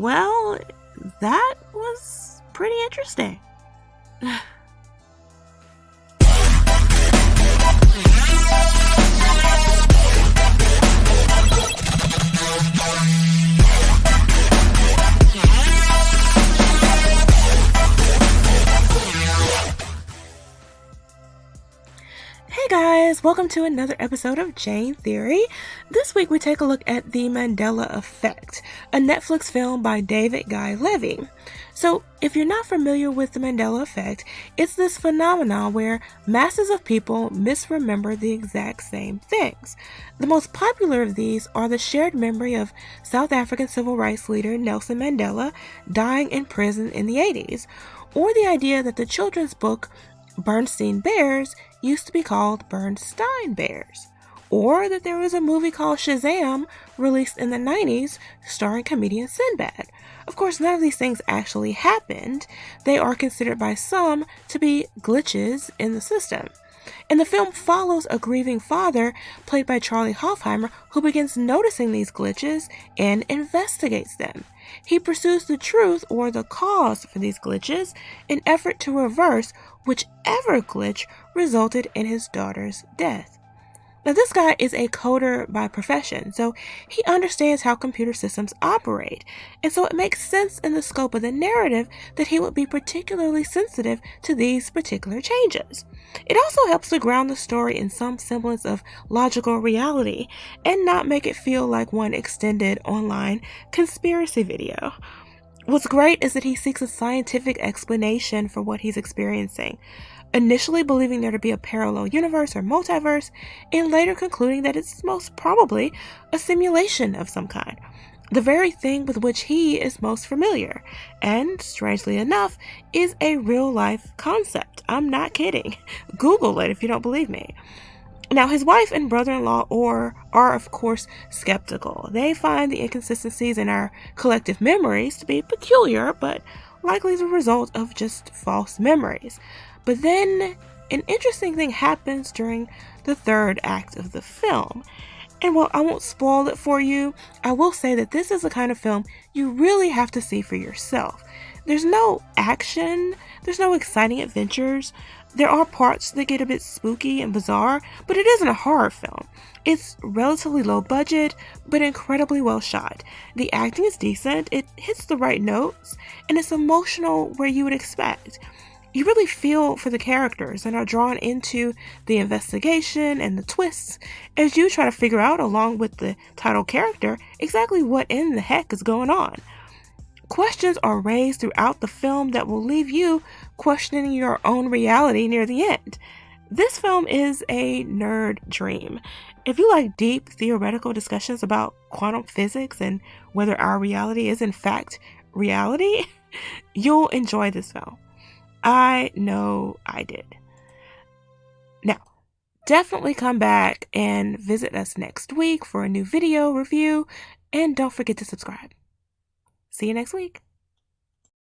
Well, that was pretty interesting. Hey guys, welcome to another episode of Jane Theory. This week we take a look at The Mandela Effect, a Netflix film by David Guy Levy. So, if you're not familiar with the Mandela Effect, it's this phenomenon where masses of people misremember the exact same things. The most popular of these are the shared memory of South African civil rights leader Nelson Mandela dying in prison in the 80s, or the idea that the children's book Bernstein Bears used to be called Bernstein Bears, or that there was a movie called Shazam released in the 90s starring comedian Sinbad. Of course, none of these things actually happened. They are considered by some to be glitches in the system. And the film follows a grieving father, played by Charlie Hoffheimer, who begins noticing these glitches and investigates them. He pursues the truth or the cause for these glitches in effort to reverse whichever glitch resulted in his daughter's death. Now, this guy is a coder by profession, so he understands how computer systems operate, and so it makes sense in the scope of the narrative that he would be particularly sensitive to these particular changes. It also helps to ground the story in some semblance of logical reality and not make it feel like one extended online conspiracy video. What's great is that he seeks a scientific explanation for what he's experiencing, initially believing there to be a parallel universe or multiverse, and later concluding that it's most probably a simulation of some kind, the very thing with which he is most familiar, and, strangely enough, is a real-life concept. I'm not kidding. Google it if you don't believe me. Now, his wife and brother-in-law are, of course, skeptical. They find the inconsistencies in our collective memories to be peculiar, but likely the result of just false memories. But then, an interesting thing happens during the third act of the film. And while I won't spoil it for you, I will say that this is the kind of film you really have to see for yourself. There's no action, there's no exciting adventures. There are parts that get a bit spooky and bizarre, but it isn't a horror film. It's relatively low budget, but incredibly well shot. The acting is decent, it hits the right notes, and it's emotional where you would expect. You really feel for the characters and are drawn into the investigation and the twists as you try to figure out, along with the title character, exactly what in the heck is going on. Questions are raised throughout the film that will leave you questioning your own reality near the end. This film is a nerd dream. If you like deep theoretical discussions about quantum physics and whether our reality is in fact reality, you'll enjoy this film. I know I did. Now, definitely come back and visit us next week for a new video review, and don't forget to subscribe. See you next week.